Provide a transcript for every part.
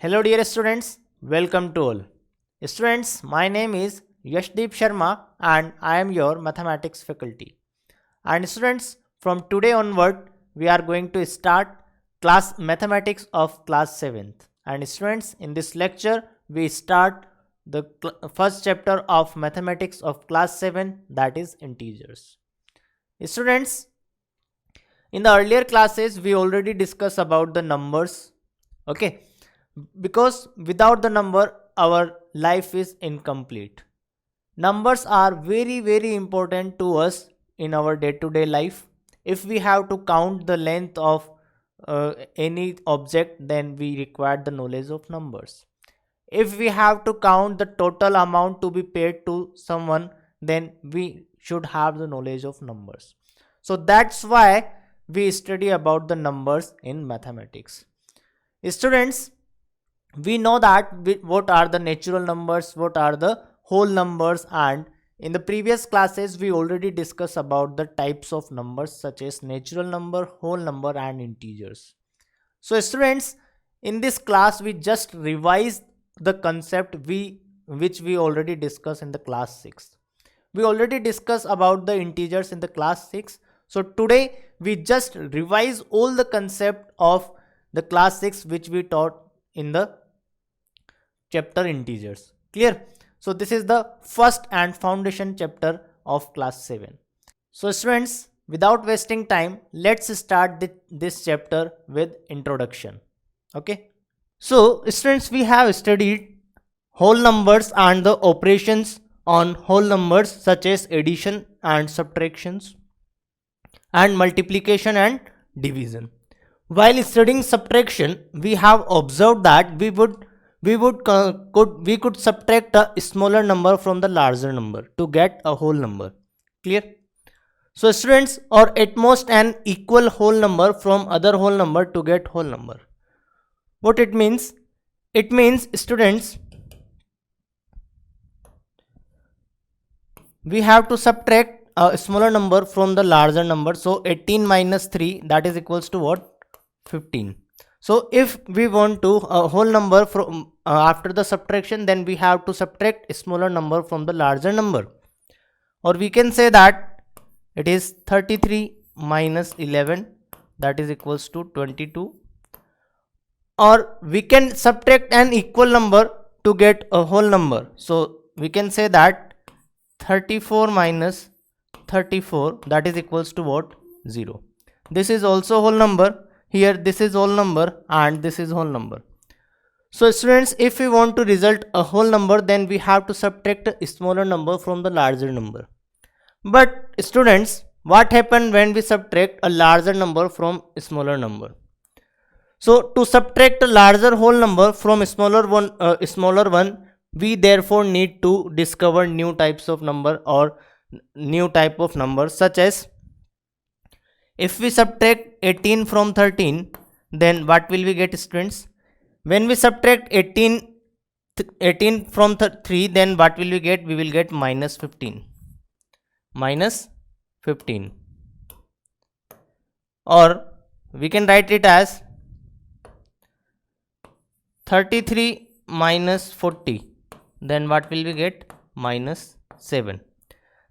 Hello dear students, welcome to all. Students, my name is Yashdeep Sharma and I am your mathematics faculty. And students, from today onward, we are going to start class mathematics of class 7th. And students, in this lecture, we start the first chapter of mathematics of class 7, that is integers. Students, in the earlier classes, we already discussed about the numbers. Okay, because without the number our life is incomplete. Numbers are very important to us in our day-to-day life. If we have to count the length of any object, then we require the knowledge of numbers. If we have to count the total amount to be paid to someone, then we should have the knowledge of numbers. So that's why we study about the numbers in mathematics. Students, we know that what are the natural numbers, what are the whole numbers, and in the previous classes we already discussed about the types of numbers such as natural number, whole number and integers. So students, in this class we just revised the concept which we already discussed in the class 6. We already discussed about the integers in the class 6. So today we just revise all the concept of the class 6 which we taught in the chapter integers. Clear? So this is the first and foundation chapter of class 7. So students, without wasting time, let's start this chapter with introduction. Okay. So students, we have studied whole numbers and the operations on whole numbers such as addition and subtractions and multiplication and division. While studying subtraction, we have observed that we could subtract a smaller number from the larger number to get a whole number. Clear? So students, or at most an equal whole number from other whole number to get whole number. What it means? It means students, we have to subtract a smaller number from the larger number. So 18 minus 3, that is equals to what? 15. So if we want to a whole number from after the subtraction, then we have to subtract a smaller number from the larger number. Or we can say that it is 33 minus 11, that is equals to 22. Or we can subtract an equal number to get a whole number. So we can say that 34 minus 34, that is equals to what? 0. This is also whole number. Here this is whole number and this is whole number. So students, if we want to result a whole number, then we have to subtract a smaller number from the larger number. But students, what happens when we subtract a larger number from a smaller number? So to subtract a larger whole number from a smaller one, we therefore need to discover new types of number or new type of numbers, such as if we subtract 18 from 13, then what will we get, students? When we subtract 18 from 3, then what will we get? We will get minus 15. Minus 15. Or we can write it as 33 minus 40. Then what will we get? Minus 7.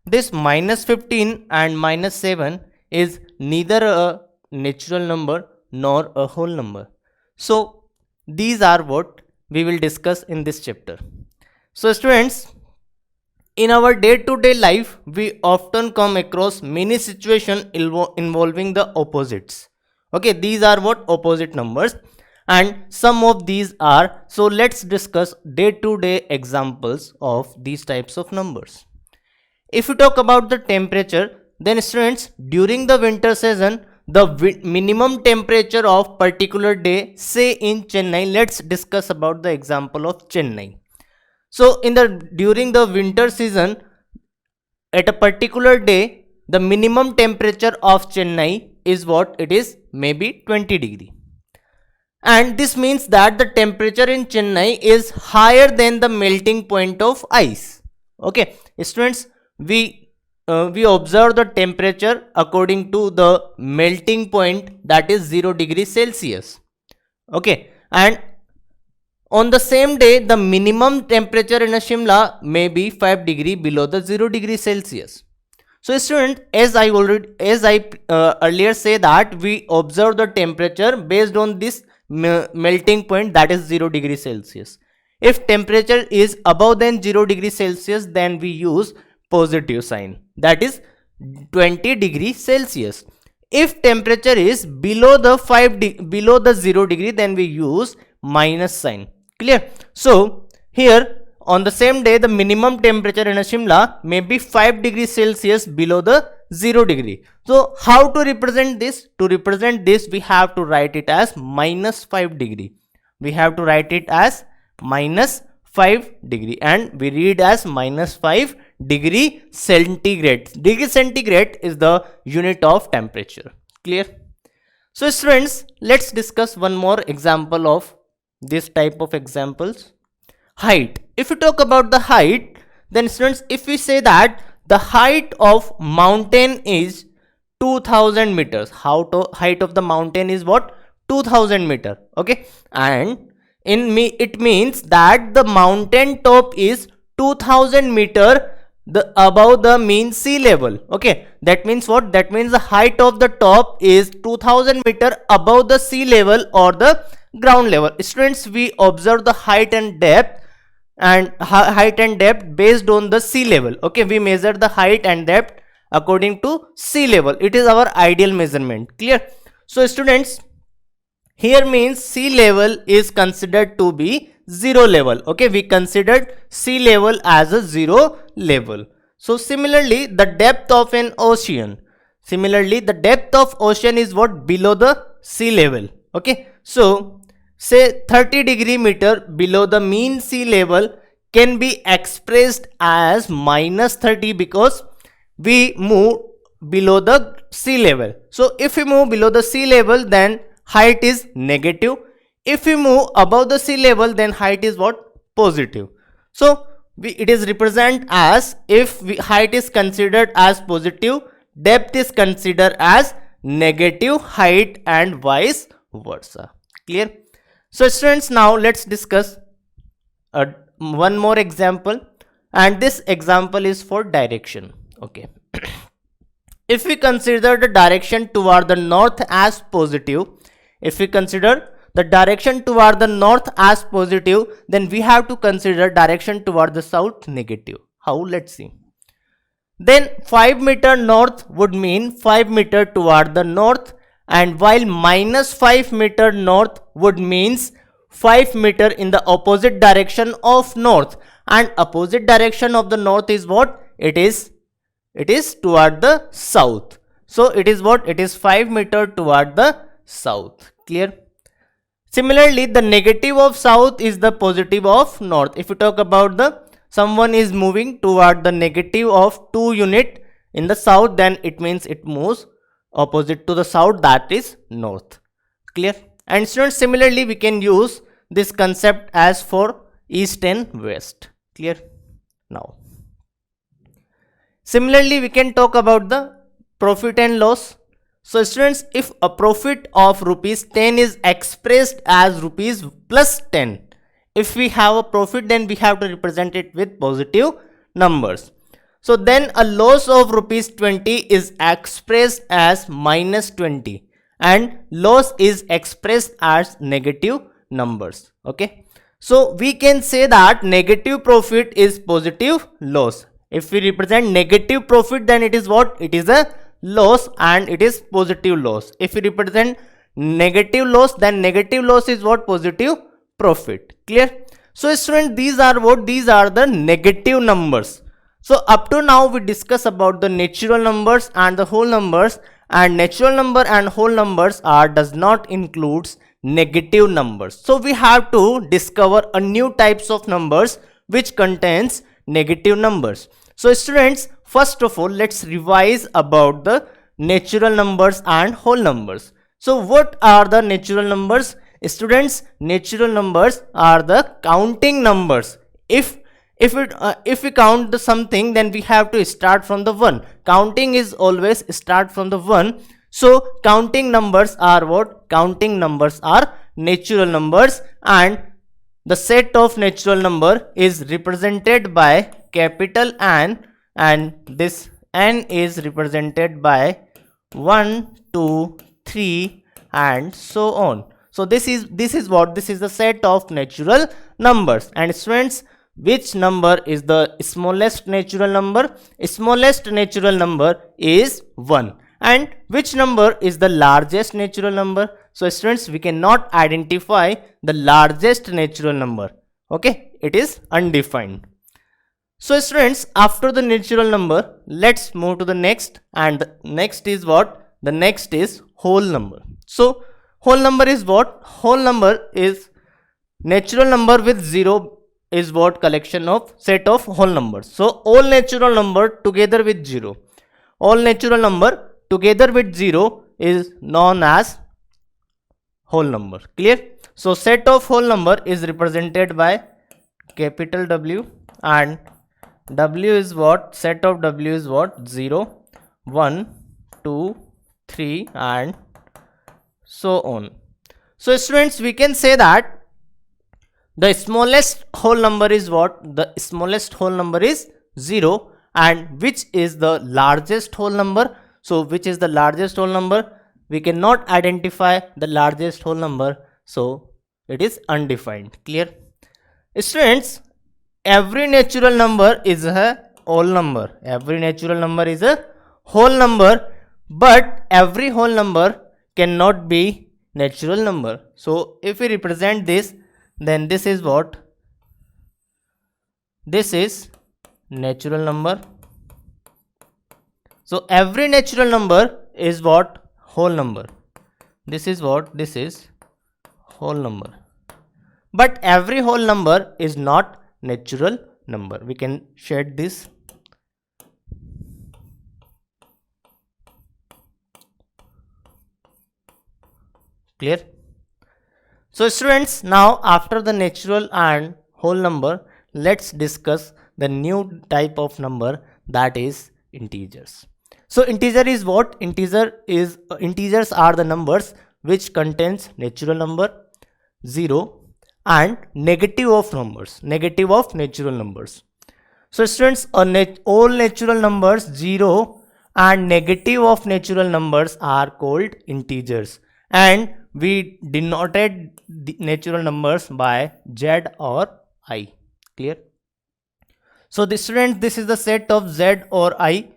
This minus 15 and minus 7 is neither a natural number nor a whole number. So these are what we will discuss in this chapter. So students, in our day-to-day life, we often come across many situations involving the opposites. Okay, these are what? Opposite numbers, and some of these are, so let's discuss day-to-day examples of these types of numbers. If you talk about the temperature, then students, during the winter season, the minimum temperature of particular day, say in Chennai, let's discuss about the example of Chennai. So during the winter season, at a particular day, the minimum temperature of Chennai is what? It is maybe 20 degree. And this means that the temperature in Chennai is higher than the melting point of ice. Okay, students, we observe the temperature according to the melting point, that is 0 degrees Celsius. Okay, and On the same day, the minimum temperature in a Shimla may be 5 degree below the 0 degree Celsius. So student, as I earlier say that we observe the temperature based on this melting point, that is 0 degree Celsius. If temperature is above than 0 degree Celsius, then we use positive sign, that is 20 degree Celsius. If temperature is below the 0 degree, then we use minus sign. Clear? So here on the same day, the minimum temperature in a Shimla may be 5 degrees Celsius below the 0 degree. So how to represent this? To represent this, we have to write it as minus 5 degree. We have to write it as minus 5 degree, and we read as minus 5 degree centigrade. Degree centigrade is the unit of temperature. Clear? So students, let's discuss one more example of this type of examples. Height. If we talk about the height, then students, if we say that the height of mountain is 2000 meters, height of the mountain is what? 2000 meter. Okay, and it means that the mountain top is 2000 meter above the mean sea level. Okay, that means what? That means the height of the top is 2000 meter above the sea level or the ground level. Students, we observe the height and depth based on the sea level. Okay, we measure the height and depth according to sea level. It is our ideal measurement. Clear? So students, here means sea level is considered to be 0 level. Okay, we considered sea level as a 0 level. So similarly, the depth of an ocean. Similarly, the depth of ocean is what? Below the sea level. Okay, so say 30 degree meter below the mean sea level can be expressed as minus 30 because we move below the sea level. So if we move below the sea level, then height is negative. If we move above the sea level, then height is what? Positive. So it is represent as, if height is considered as positive, depth is considered as negative height and vice versa. Clear? So students, now let's discuss one more example, and this example is for direction. Okay. If we consider the direction toward the north as positive, if we consider the direction toward the north as positive, then we have to consider direction toward the south negative. How? Let's see. Then 5 meter north would mean 5 meter toward the north, and while minus 5 meter north would means 5 meter in the opposite direction of north, and opposite direction of the north is what? It is toward the south. So it is what? It is 5 meter toward the south. Clear? Similarly, the negative of south is the positive of north. If you talk about someone is moving toward the negative of 2 unit in the south, then it means it moves opposite to the south, that is north. Clear? And students, similarly we can use this concept as for east and west. Clear? Now similarly we can talk about the profit and loss. So students, if a profit of rupees 10 is expressed as rupees plus 10, if we have a profit, then we have to represent it with positive numbers. So then a loss of rupees 20 is expressed as minus 20, and loss is expressed as negative numbers. Okay, so we can say that negative profit is positive loss. If we represent negative profit, then it is what? It is a loss, and it is positive loss. If we represent negative loss, then negative loss is what? Positive profit. Clear? So students, these are what? These are the negative numbers. So up to now we discuss about the natural numbers and the whole numbers, and natural number and whole numbers does not includes negative numbers. So we have to discover a new types of numbers which contains negative numbers. So students, first of all, let's revise about the natural numbers and whole numbers. So what are the natural numbers? Students, natural numbers are the counting numbers. If we count something, then we have to start from the 1. Counting is always start from the 1. So counting numbers are what? Counting numbers are natural numbers, and the set of natural number is represented by capital N, and this N is represented by 1, 2, 3 and so on. So this is the set of natural numbers. And students, which number is the smallest natural number? Smallest natural number is 1. And which number is the largest natural number? So students, we cannot identify the largest natural number. Okay, it is undefined. So students, after the natural number, let's move to the next. And the next is what? The next is whole number. So whole number is what? Whole number is natural number with 0 is what? Collection of set of whole numbers. So all natural number together with 0. All natural number together with 0 is known as whole number. Clear? So set of whole number is represented by capital W, and W is what? Set of W is what? 0, 1, 2, 3 and so on. So students, we can say that the smallest whole number is what? The smallest whole number is 0. And which is the largest whole number? So which is the largest whole number? We cannot identify the largest whole number, so it is undefined. Clear? Students, every natural number is a whole number. Every natural number is a whole number, but every whole number cannot be natural number. So if we represent this, then this is what? This is natural number. So every natural number is what? Whole number. This is what? This is whole number. But every whole number is not natural number. We can shade this. Clear? So students, now after the natural and whole number, let's discuss the new type of number, that is integers. So integer is what? Integers are the numbers which contains natural number, 0 and negative of numbers, negative of natural numbers. So students, all natural numbers 0 and negative of natural numbers are called integers, and we denoted the natural numbers by Z or I. Clear? So the students, this is the set of Z or I: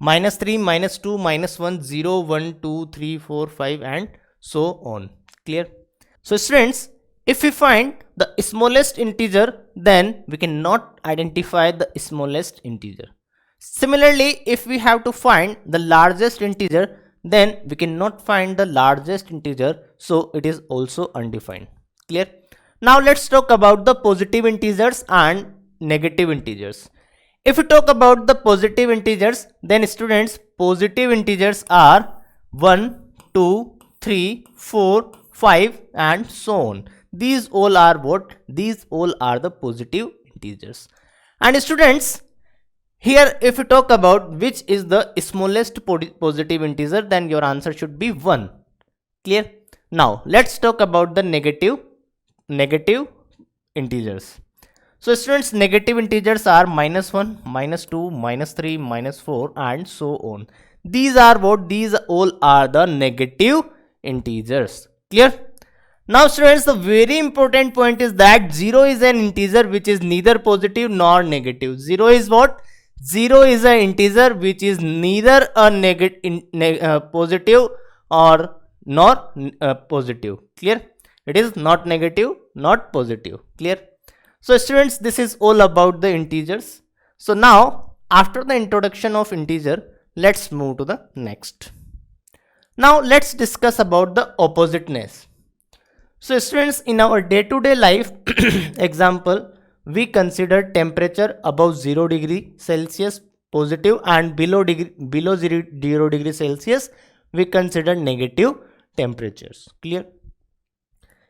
-3, -2, -1, 0, 1, 2, 3, 4, 5 and so on. Clear? So students, if we find the smallest integer, then we cannot identify the smallest integer. Similarly, if we have to find the largest integer, then we cannot find the largest integer, so it is also undefined. Clear? Now let's talk about the positive integers and negative integers. If we talk about the positive integers, then students, positive integers are 1, 2, 3, 4, 5 and so on. These all are what? These all are the positive integers. And students, here if we talk about which is the smallest positive integer, then your answer should be 1. Clear? Now let's talk about the negative integers. So students, negative integers are -1, -2, -3, -4 and so on. These are what? These all are the negative integers. Clear? Now students, the very important point is that 0 is an integer which is neither positive nor negative. 0 is what? 0 is an integer which is neither a positive or nor positive. Clear? It is not negative, not positive. Clear? So students, this is all about the integers. So now after the introduction of integer, let's move to the next. Now let's discuss about the oppositeness. So students, in our day-to-day life example, we consider temperature above 0 degree Celsius positive and below 0 degree Celsius we consider negative temperatures. Clear?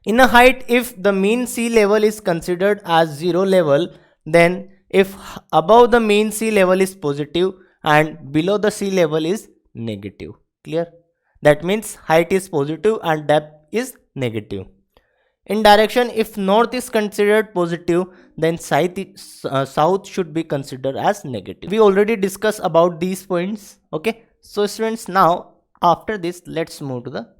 In a height, if the mean sea level is considered as 0 level, then if above the mean sea level is positive and below the sea level is negative. Clear? That means height is positive and depth is negative. In direction, if north is considered positive, then south should be considered as negative. We already discussed about these points. Okay, so students, now after this, let's move to the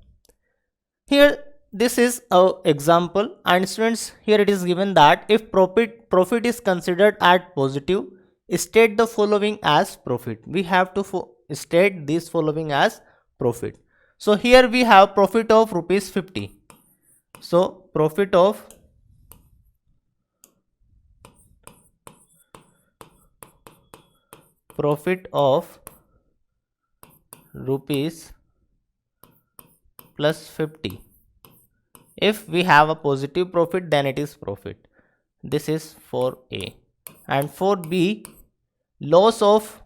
here. This is a example, and students, here it is given that if profit is considered at positive, state the following as profit. We have to state this following as profit. So here we have profit of rupees 50. So profit of rupees plus 50. If we have a positive profit, then it is profit. This is for A. And for B, loss of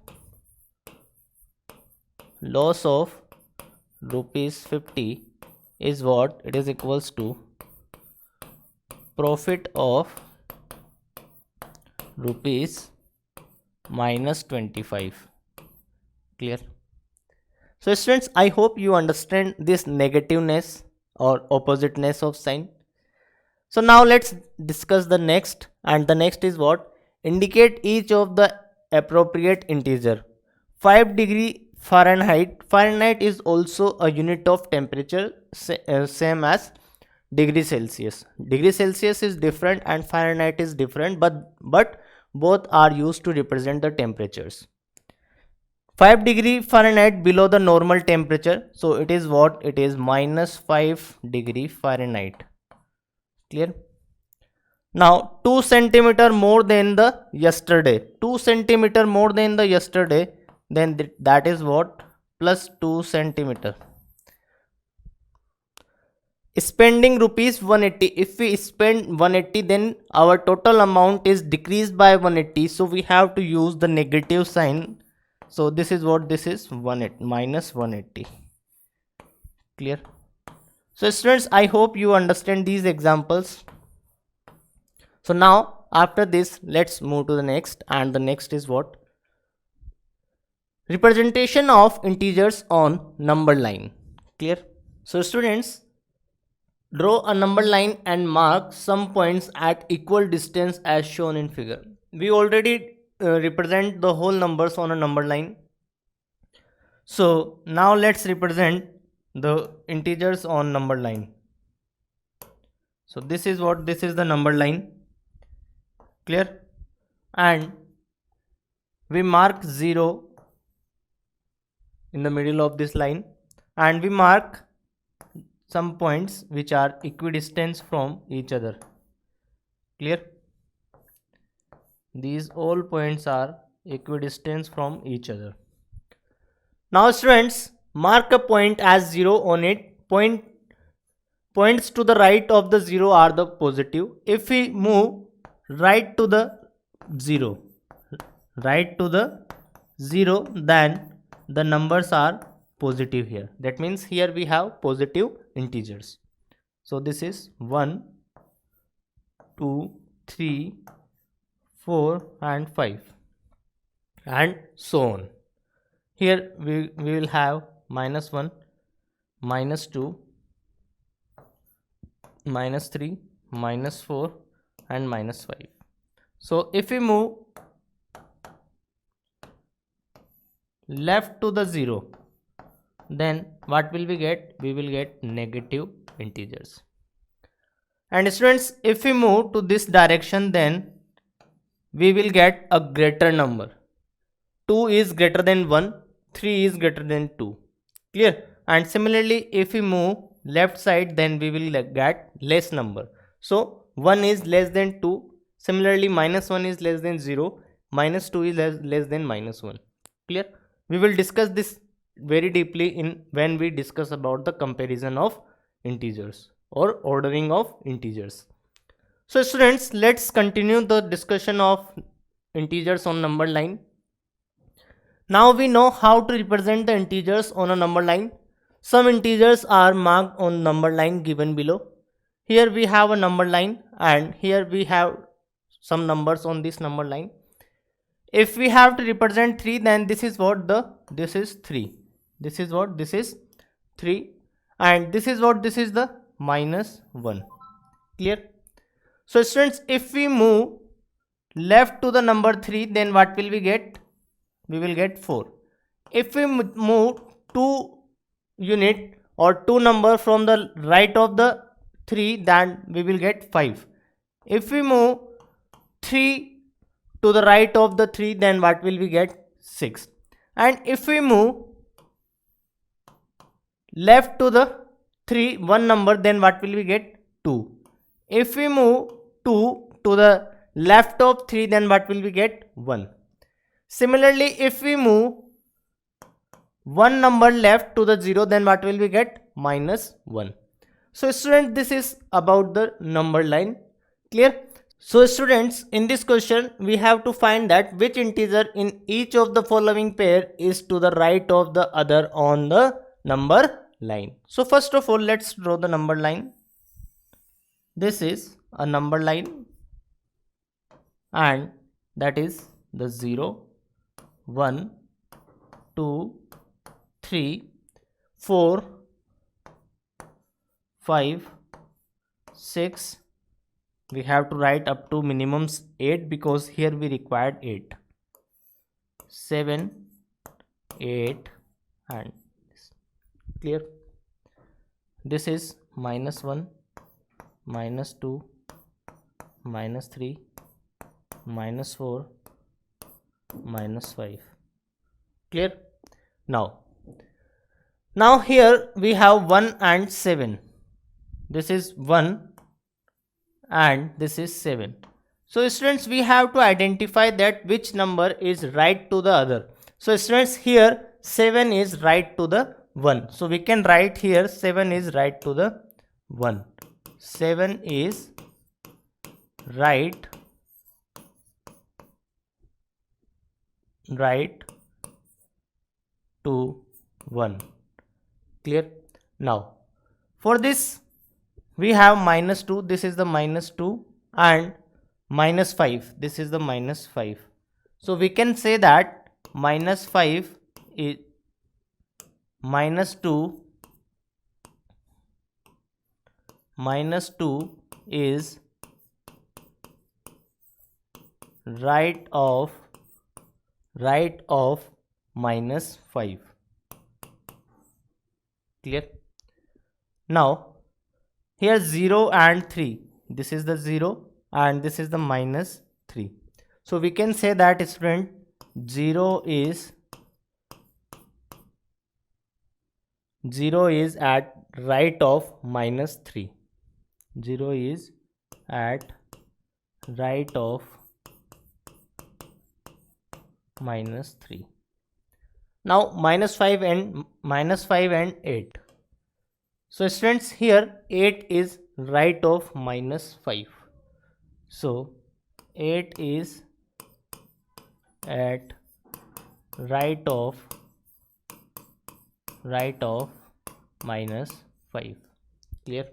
rupees 50 is what? It is equals to profit of rupees minus 25. Clear? So students, I hope you understand this negativeness or oppositeness of sign. So now let's discuss the next, and the next is what? Indicate each of the appropriate integer. 5 degree Fahrenheit. Fahrenheit is also a unit of temperature, same as degree Celsius. Degree Celsius is different and Fahrenheit is different, but both are used to represent the temperatures. 5 degree Fahrenheit below the normal temperature, so it is what? It is minus 5 degree Fahrenheit. Clear? Now 2 centimeter more than the yesterday. 2 centimeter more than the yesterday, then that is what? Plus 2 centimeter. Spending rupees 180. If we spend 180, then our total amount is decreased by 180, so we have to use the negative sign. So this is what? This is 180 minus 180. Clear? So students, I hope you understand these examples. So now after this, let's move to the next, and the next is what? Representation of integers on number line. Clear? So students, draw a number line and mark some points at equal distance as shown in figure. We already represent the whole numbers on a number line. So now let's represent the integers on number line. So this is what? This is the number line. Clear? And we mark 0 in the middle of this line, and we mark some points which are equidistant from each other. Clear? These all points are equidistant from each other. Now students, mark a point as 0 on it. Points to the right of the 0 are the positive. If we move right to the 0, then the numbers are positive here. That means here we have positive integers. So this is 1, 2, 3, 4 and 5, and so on. Here we will have minus 1, minus 2, minus 3, minus 4 and minus 5. So if we move left to the 0, then what will we get? We will get negative integers. And students, if we move to this direction, then we will get a greater number. 2 is greater than 1, 3 is greater than 2. Clear? And similarly, if we move left side, then we will get less number. So 1 is less than 2. Similarly, minus 1 is less than 0. Minus 2 is less than minus 1. Clear? We will discuss this very deeply when we discuss about the comparison of integers or ordering of integers. So students, let's continue the discussion of integers on number line. Now we know how to represent the integers on a number line. Some integers are marked on number line given below. Here we have a number line, and here we have some numbers on this number line. If we have to represent 3, then this is what? This is 3. This is what? This is 3. And this is what? This is the minus 1. Clear? So students, if we move left to the number 3, then what will we get? We will get 4. If we move 2 unit or 2 number from the right of the 3, then we will get 5. If we move 3 to the right of the 3, then what will we get? 6. And if we move left to the 3 one number, then what will we get? 2. If we move 2 to the left of 3, then what will we get? 1. Similarly, if we move one number left to the 0, then what will we get? -1. So students, this is about the number line. Clear? So students, in this question we have to find that which integer in each of the following pair is to the right of the other on the number line. So first of all, let's draw the number line. This is a number line, and that is the 0, 1, 2, 3, 4, 5, 6. We have to write up to minimums 8 because here we required 8. 7, 8, and clear. This is -1, -2, -3, -4, -5. Clear? Now here we have 1 and 7. This is 1 and this is 7. So students, we have to identify that which number is right to the other. So students, here 7 is right to the 1. So we can write here 7 is right to the 1. 7 is right to 1. Clear? Now for this we have -2, this is the -2, and -5, this is the -5. So we can say that -5 is -2 is right of -5. Clear? Now here 0 and 3, this is the 0 and this is the -3. So we can say that student 0 is at right of -3. 0 is at right of -3. Now -5 and 8. So students, here 8 is right of -5. So 8 is at right of -5. Clear?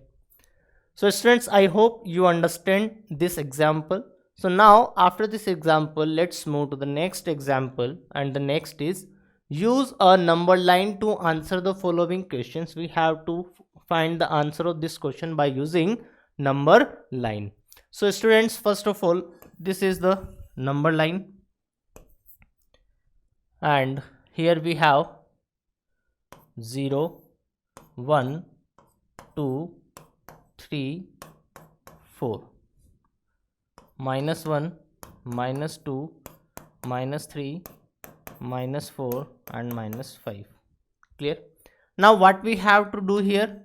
So students, I hope you understand this example. So now after this example, let's move to the next example, and the next is use a number line to answer the following questions. We have to find the answer of this question by using number line. So students, first of all, this is the number line, and here we have 0, 1, 2, 3, 4, -1, -2, -3, -4, and -5. Clear? Now what we have to do here,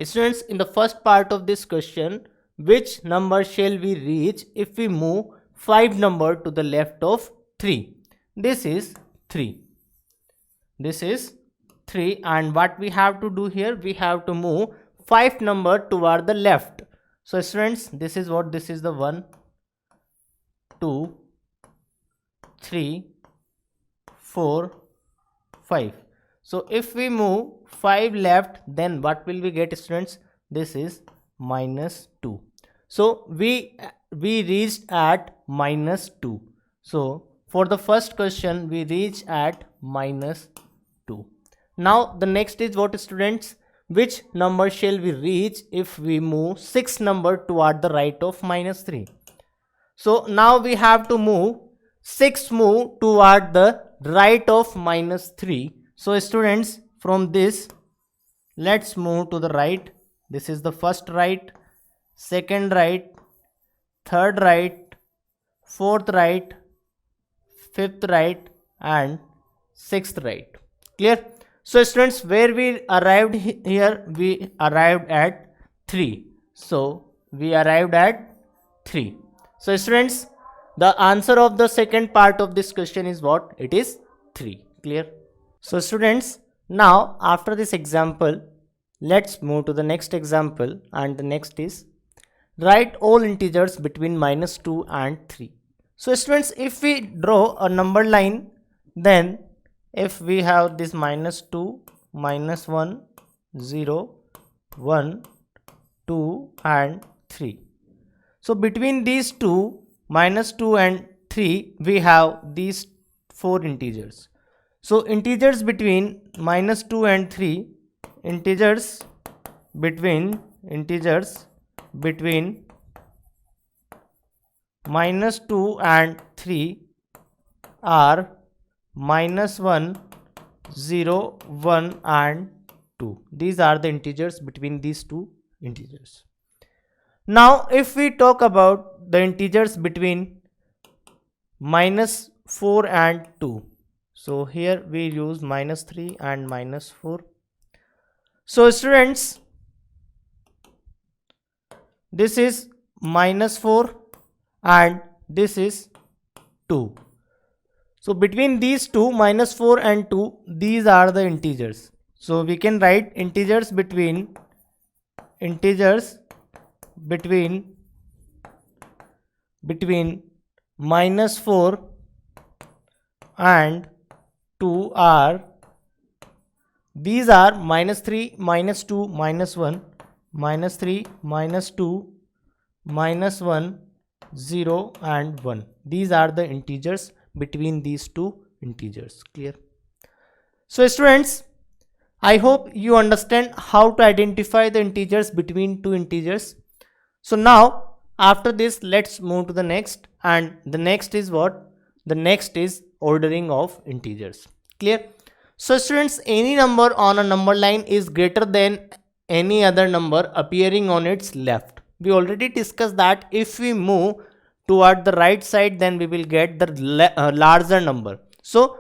students, in the first part of this question, which number shall we reach if we move 5 number to the left of 3? This is 3. This is 3, and what we have to do here, we have to move 5 number toward the left. So students, this is what, this is the 1, 2, 3, 4, 5. So if we move 5 left, then what will we get, students? This is -2. So we reached at -2. So for the first question, we reach at -2. Now the next is what, students? which number shall we reach if we move 6 number toward the right of -3? So now we have to move 6 move toward the right of -3. So students, from this, let's move to the right. This is the first right, second right, third right, fourth right, fifth right, and sixth right. Clear? So students, where we arrived here, we arrived at 3. So we arrived at 3. So students, the answer of the second part of this question is what? It is 3. Clear? So students, now after this example, let's move to the next example, and the next is write all integers between -2 and 3. So students, if we draw a number line, then if we have this -2, -1, 0, 1, 2 and 3. So between these two, -2 and 3, we have these 4 integers. So integers between -2 and 3, integers between -2 and 3 are -1, 0, 1 and 2. These are the integers between these two integers. Now if we talk about the integers between -4 and 2, so here we use -3 and -4. So students, this is -4 and this is 2. So between these two, -4 and 2, these are the integers. So we can write integers between -4 and 2 are, these are -3, -2, -1, -3, -2, -1, 0 and 1. These are the integers between these two integers. Clear? So students, I hope you understand how to identify the integers between two integers. So now after this, let's move to the next, and the next is what? The next is ordering of integers. Clear? So students, any number on a number line is greater than any other number appearing on its left. We already discussed that if we move toward the right side, then we will get the larger number. So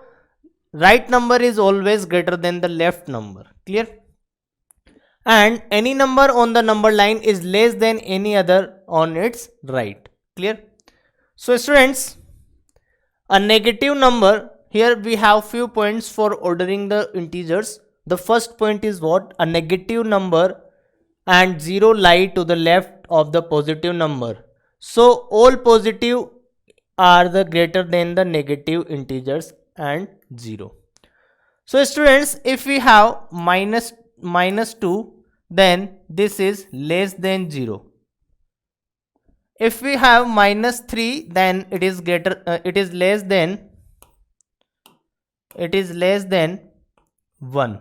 right number is always greater than the left number. Clear? And any number on the number line is less than any other on its right. Clear? So students, a negative number, here we have few points for ordering the integers. The first point is what? A negative number and 0 lie to the left of the positive number. So all positive are the greater than the negative integers and 0. So students, if we have -2, then this is less than 0. If we have -3, then it is less than 1.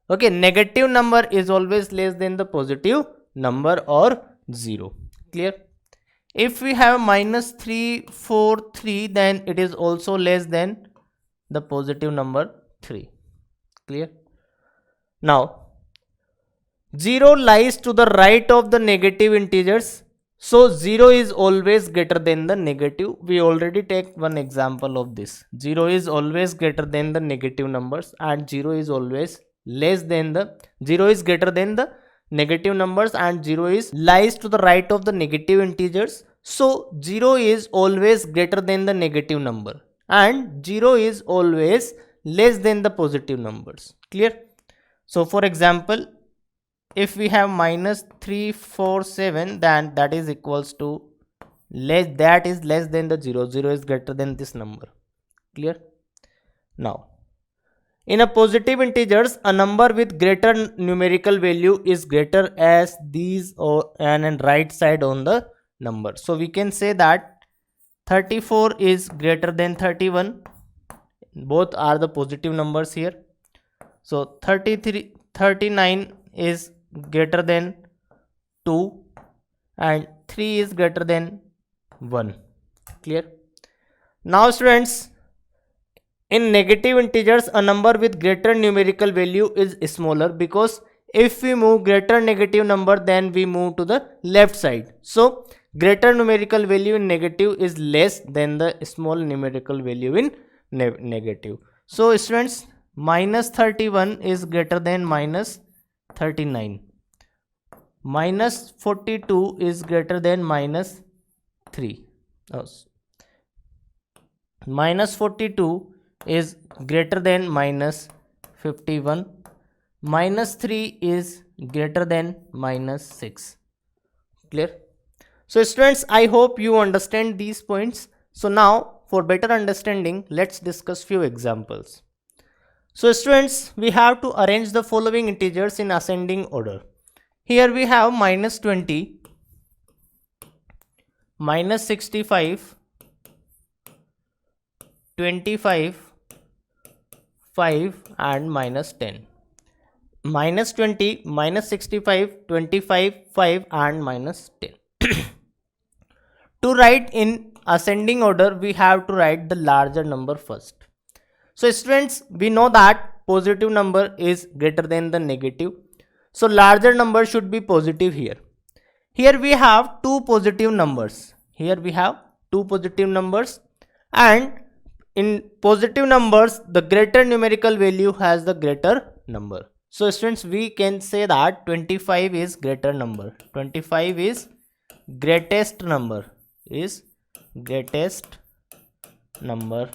Okay, negative number is always less than the positive number or 0. Clear? If we have -3, 4, 3, then it is also less than the positive number 3. Clear? Now 0 lies to the right of the negative integers. So 0 is always greater than the negative. We already take one example of this. 0 is always greater than the negative numbers, and 0 is always less than the 0 is greater than the negative numbers, and 0 is lies to the right of the negative integers. So 0 is always greater than the negative number, and 0 is always less than the positive numbers. Clear? So for example, if we have -3, 4, 7, then that is equals to less than the 0. 0 is greater than this number. Clear? Now in a positive integers, a number with greater numerical value is greater as these and right side on the number. So we can say that 34 is greater than 31. Both are the positive numbers here. So 33 39 is greater than 2 and 3 is greater than 1. Clear? Now students, in negative integers, a number with greater numerical value is smaller, because if we move greater negative number, then we move to the left side. So greater numerical value in negative is less than the small numerical value in negative. So students, minus 31 is greater than minus 39. Minus 42 is greater than minus 3. Minus 42 is greater than minus 51. Minus 3 is greater than minus 6. Clear? So students, I hope you understand these points. So now, for better understanding, let's discuss few examples. So students, we have to arrange the following integers in ascending order. Here we have minus 20, minus 65, 25, 5 and minus 10. Minus 20, minus 65, 25, 5 and minus 10. To write in ascending order, we have to write the larger number first. So students, we know that positive number is greater than the negative. So larger number should be positive here. Here we have two positive numbers. Here we have two positive numbers, and in positive numbers, the greater numerical value has the greater number. So students, we can say that 25 is greater number. 25 is greatest number.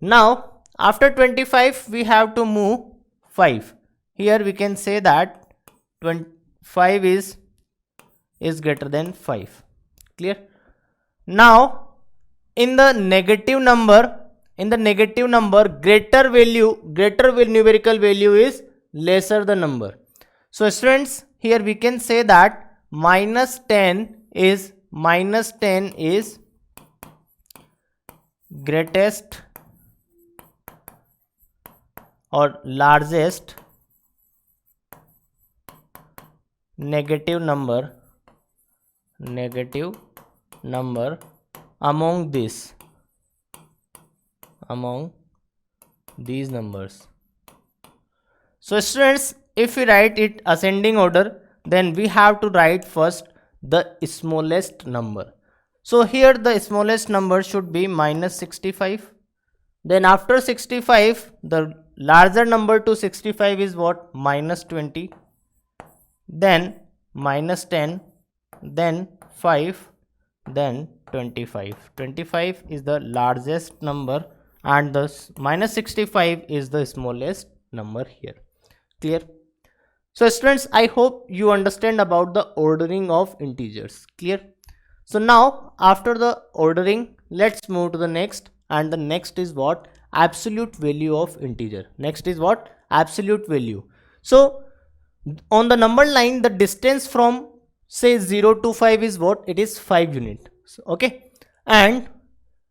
Now after 25 we have to move 5. Here we can say that 25 is greater than 5. Clear? Now in the negative number, greater numerical value is lesser the number. So students, here we can say that minus 10 is greatest or largest negative number among these numbers. So students, if we write it ascending order, then we have to write first the smallest number. So here the smallest number should be minus 65. Then after 65, the larger number to 65 is what? Minus 20. Then minus 10. Then 5. Then 25. 25 is the largest number and the minus 65 is the smallest number here. Clear? So students, I hope you understand about the ordering of integers. Clear? So now after the ordering, let's move to the next, and the next is what? Absolute value of integer. Next is what? Absolute value. So on the number line, the distance from say 0 to 5 is what? It is 5 unit. So, okay, and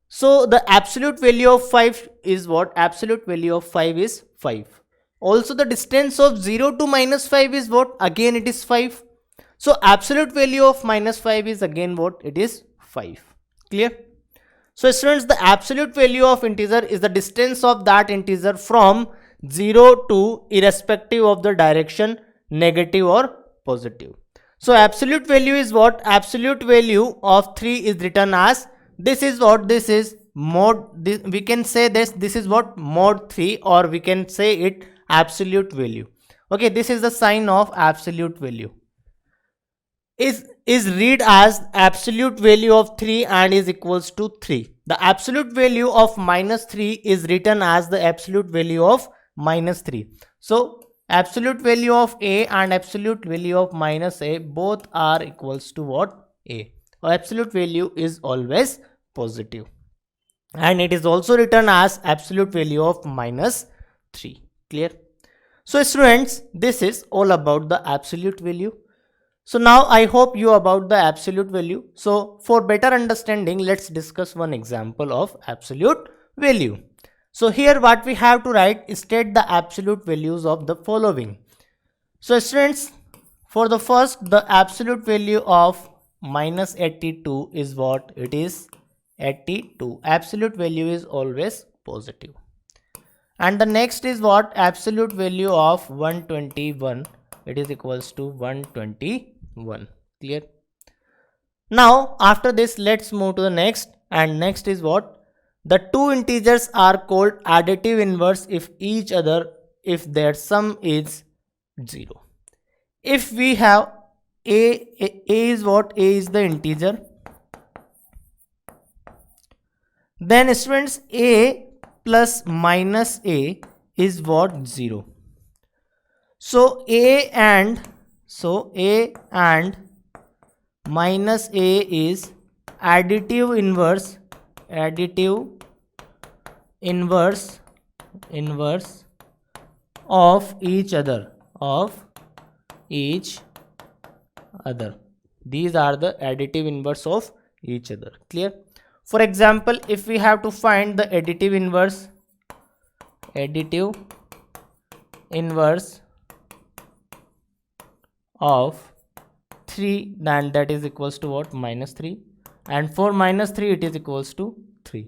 so the absolute value of 5 is what? Absolute value of 5 is 5. Also the distance of 0 to minus 5 is what? Again it is 5. So absolute value of minus 5 is again what? It is 5. Clear? So students, the absolute value of integer is the distance of that integer from 0 to irrespective of the direction, negative or positive. So absolute value is what? Absolute value of 3 is written as, this is what? This is mod, we can say this is what? Mod 3, or we can say it absolute value. Okay, this is the sign of absolute value. Is read as absolute value of 3 and is equals to 3. The absolute value of minus 3 is written as the absolute value of minus 3. So absolute value of a and absolute value of minus a both are equals to what? A. Absolute value is always positive, and it is also written as absolute value of minus 3. Clear? So students, this is all about the absolute value. So now I hope you about the absolute value. So for better understanding, let's discuss one example of absolute value. So here what we have to write is state the absolute values of the following. So students, for the first, the absolute value of minus 82 is what? It is 82. Absolute value is always positive. And the next is what? Absolute value of 121. It is equals to 121. Clear? Now after this, let's move to the next. And next is what? The two integers are called additive inverse if their sum is 0. If we have a is what? A is the integer. Then students, a plus minus a is what? 0. So a and minus a is additive inverse of each other. These are the additive inverse of each other. Clear? For example, if we have to find the additive inverse of 3, then that is equals to what? Minus 3. And for minus 3 it is equals to 3.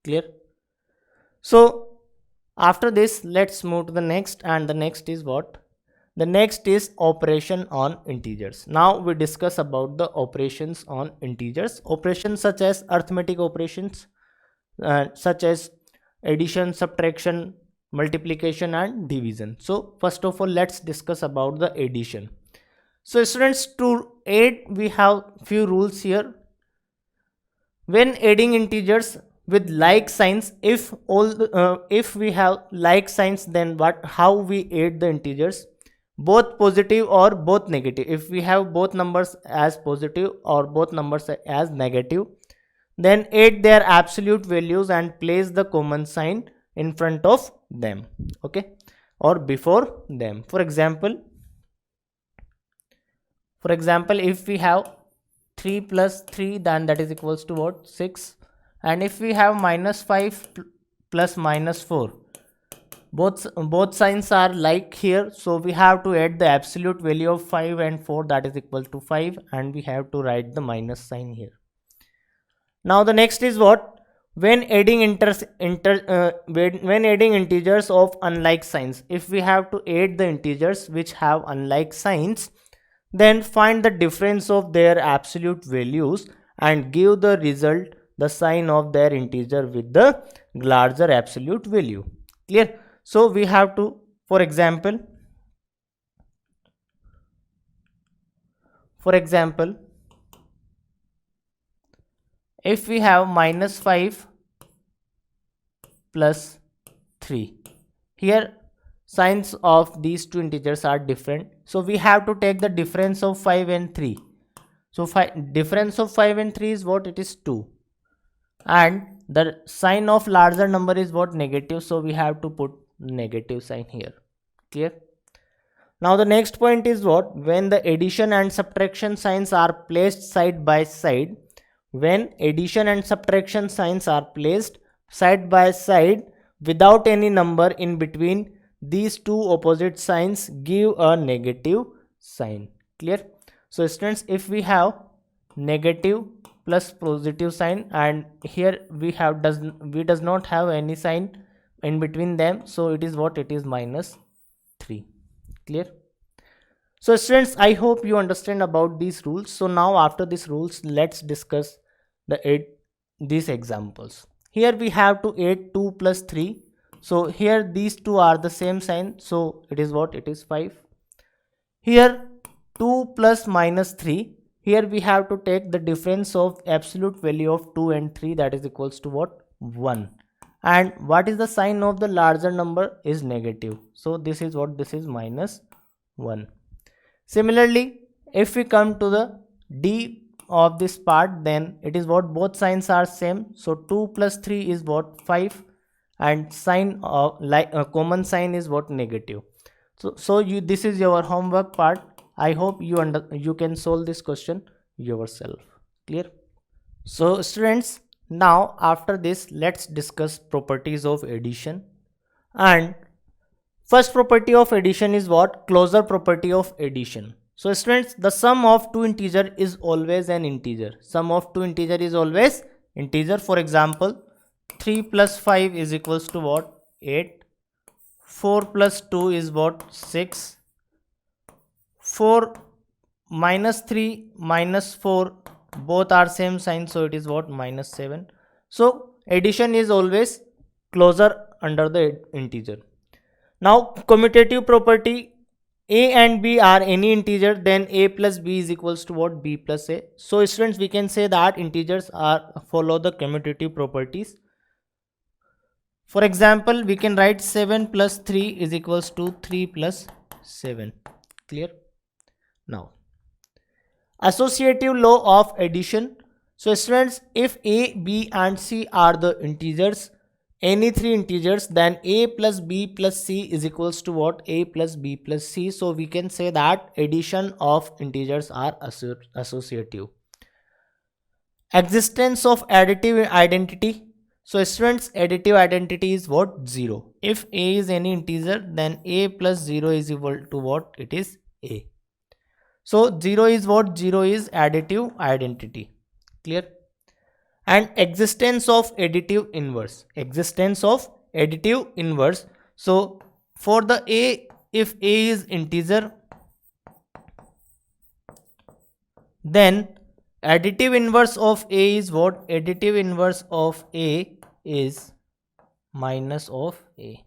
Clear? So after this, let's move to the next, and the next is what? The next is operation on integers. Now we discuss about the operations on integers. Operations such as arithmetic operations, such as addition, subtraction, multiplication and division. So first of all, let's discuss about the addition. So students, to add we have few rules here. When adding integers with like signs, if we have like signs, then how we add the integers? Both positive or both negative. If we have both numbers as positive or both numbers as negative, then add their absolute values and place the common sign in front of them, okay, or before them. For example, if we have 3 plus 3, then that is equals to what? 6. And if we have minus 5 plus minus 4, both signs are like here, so we have to add the absolute value of 5 and 4, that is equal to 5, and we have to write the minus sign here. Now the next is what? When adding when adding integers of unlike signs, if we have to add the integers which have unlike signs, then find the difference of their absolute values and give the result the sign of their integer with the larger absolute value. Clear? So we have to, for example, if we have minus 5 plus 3, here signs of these two integers are different, so we have to take the difference of 5 and 3. So difference of 5 and 3 is what? It is 2, and the sign of larger number is what? Negative, so we have to put negative sign here. Clear? Now the next point is what? When the addition and subtraction signs are placed side by side, when addition and subtraction signs are placed side by side without any number in between, these two opposite signs give a negative sign. Clear? So students, if we have negative plus positive sign, and here we does not have any sign in between them, so it is what? It is minus 3. Clear? So students, I hope you understand about these rules. So now after these rules, let's discuss these examples. Here we have to add 2 plus 3. So here these two are the same sign, so it is what? It is 5. Here 2 plus minus 3, here we have to take the difference of absolute value of 2 and 3, that is equals to what? 1. And what is the sign of the larger number? Is negative, so this is what? This is minus 1. Similarly, if we come to the D of this part, then it is what? Both signs are same, so 2 plus 3 is what? 5, and sign of common sign is what? Negative. So this is your homework part. I hope you can solve this question yourself. Clear? So students, Now after this, let's discuss properties of addition. And first property of addition is what? Closure property of addition. So students, the sum of two integer is always an integer. Sum of two integer is always integer. For example, 3 plus 5 is equals to what? 8. 4 plus 2 is what? 6. 4 minus 3 minus 4, both are same sign, so it is what? Minus 7. So addition is always closure under the integer. Now commutative property, a and b are any integer, then a plus b is equals to what? B plus a. So students, we can say that integers are follow the commutative properties. For example, we can write 7 plus 3 is equals to 3 plus 7. Clear? Now associative law of addition. So students, if a, b and c are the integers, any three integers, then a plus b plus c is equals to what? A plus b plus c. So we can say that addition of integers are associative. Existence of additive identity. So students, additive identity is what? 0. If a is any integer, then a plus 0 is equal to what? It is a. So 0 is what? 0 is additive identity. Clear? And existence of additive inverse. Existence of additive inverse. So for the a, if a is integer, then additive inverse of a is what? Additive inverse of a is minus of a.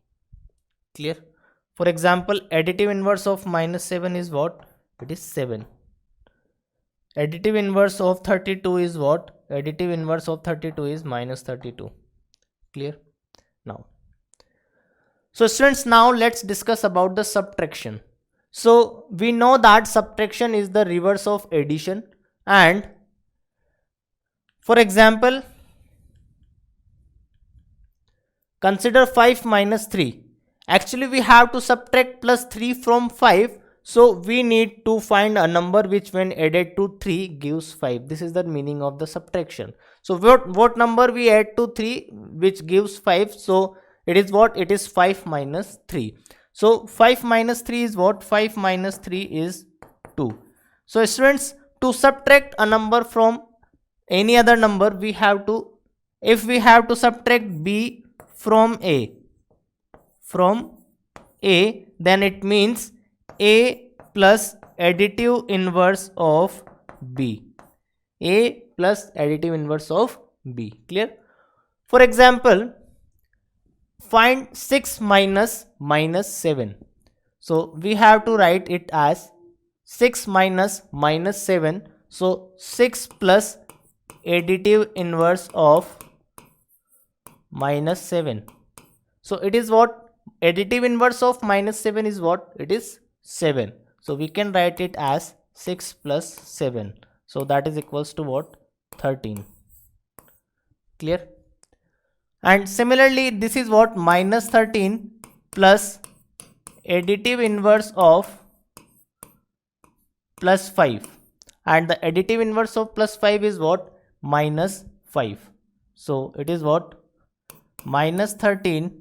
Clear? For example, additive inverse of minus 7 is what? It is 7. Additive inverse of 32 is what? Additive inverse of 32 is minus 32. Clear? Now, so students, now let's discuss about the subtraction. So we know that subtraction is the reverse of addition. And for example, consider 5 minus 3. Actually, we have to subtract plus 3 from 5. So we need to find a number which when added to 3 gives 5. This is the meaning of the subtraction. So what number we add to 3 which gives 5? So it is what? It is 5 minus 3. So 5 minus 3 is what? 5 minus 3 is 2. So students, to subtract a number from any other number, we have to, if we have to subtract b from a, then it means a plus additive inverse of b. A plus additive inverse of b. Clear? For example, find 6 minus 7. So we have to write it as 6 minus 7. So 6 plus additive inverse of minus 7. So it is what? Additive inverse of minus 7 is what? It is 7. So we can write it as 6 plus 7. So that is equals to what? 13. Clear? And similarly, this is what? Minus 13 plus additive inverse of plus 5. And the additive inverse of plus 5 is what? Minus 5. So it is what? Minus 13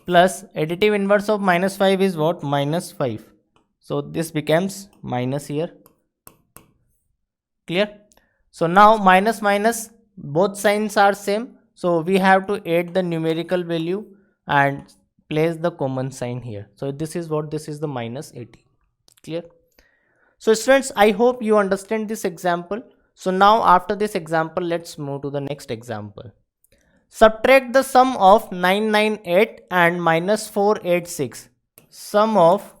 plus additive inverse of minus 5 is what? Minus 5. So this becomes minus here. Clear? So now minus minus, both signs are same. So we have to add the numerical value and place the common sign here. So this is what? This is the minus 80. Clear? So students, I hope you understand this example. So now after this example, let's move to the next example. Subtract the sum of 998 and minus 486. Sum of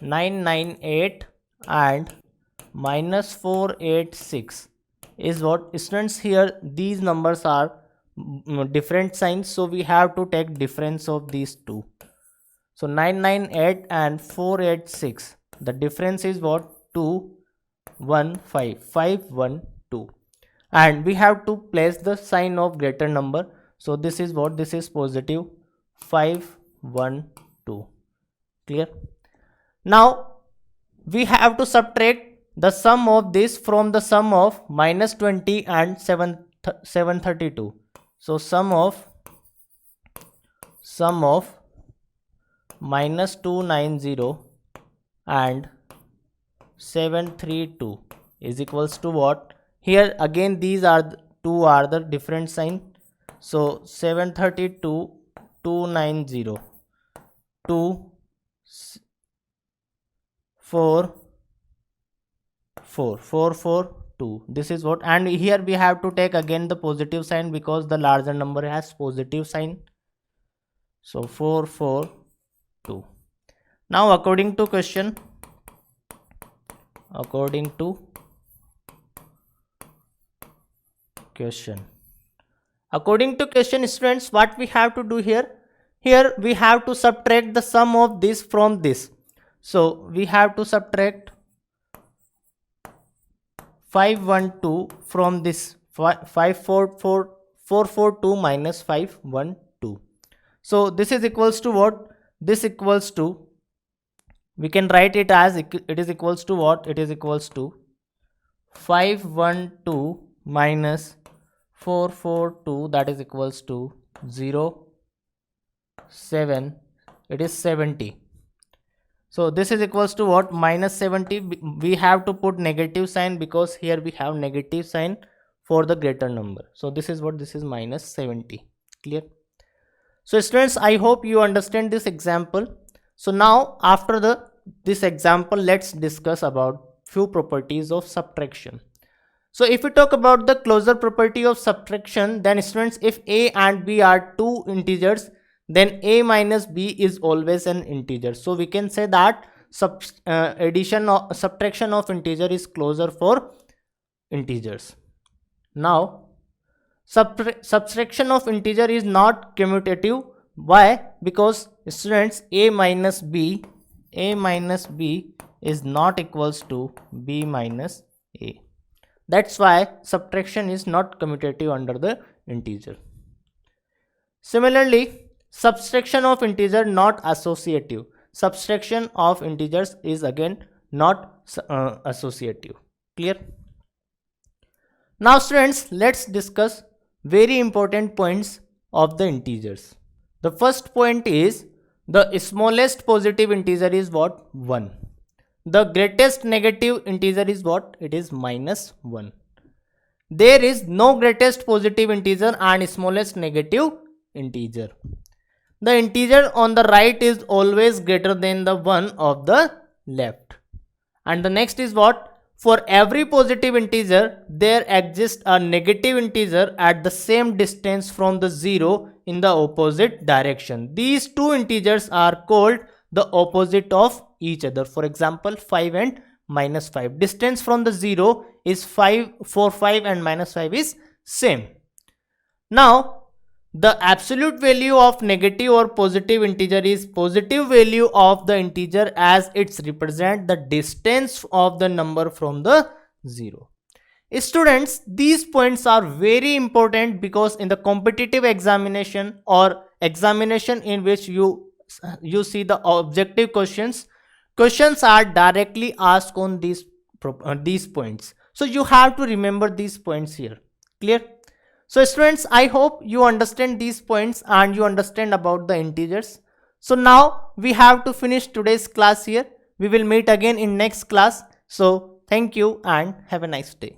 998 and minus 486 is what? Students, here these numbers are different signs, so we have to take difference of these two. So 998 and 486, the difference is what? 215, 512, and we have to place the sign of greater number. So this is what? This is positive 512. Clear? Now we have to subtract the sum of this from the sum of minus 20 and 732. So sum of minus 290 and 732 is equals to what? Here again these are two are the different sign. So 732, 290, 2, 4, 4, 4, 4, 2. This is what, and here we have to take again the positive sign because the larger number has positive sign. So 4, 4, 2. Now according to question, according to question students, what we have to do here? Here we have to subtract the sum of this from this. So we have to subtract 512 from this 442 minus 512. So this is equals to what? This equals to, we can write it as it is equals to what? It is equals to 512 minus 442, that is equals to 0, 7, it is 70. So this is equals to what? Minus 70. We have to put negative sign because here we have negative sign for the greater number. So this is what? This is minus 70. Clear? So students, I hope you understand this example. So now after this example, let's discuss about few properties of subtraction. So if we talk about the closure property of subtraction, then students, if a and b are two integers, then a minus b is always an integer. So we can say that subtraction of integer is closure for integers. Now subtraction of integer is not commutative. Why? Because students, a minus b is not equals to b minus a. That's why subtraction is not commutative under the integer. Similarly, subtraction of integer not associative. Subtraction of integers is again not associative. Clear? Now students, let's discuss very important points of the integers. The first point is the smallest positive integer is what? 1. The greatest negative integer is what? It is minus 1. There is no greatest positive integer and smallest negative integer. The integer on the right is always greater than the one of the left. And the next is what? For every positive integer, there exists a negative integer at the same distance from the 0 in the opposite direction. These two integers are called the opposite of each other. For example, 5 and minus 5. Distance from the 0 is 5, 4, 5 and minus 5 is same. Now, the absolute value of negative or positive integer is positive value of the integer as it represents the distance of the number from the 0. Students, these points are very important because in the competitive examination or examination in which you see the objective questions are directly asked on these points. So you have to remember these points here. Clear? So students, I hope you understand these points and you understand about the integers. So now we have to finish today's class here. We will meet again in next class. So thank you and have a nice day.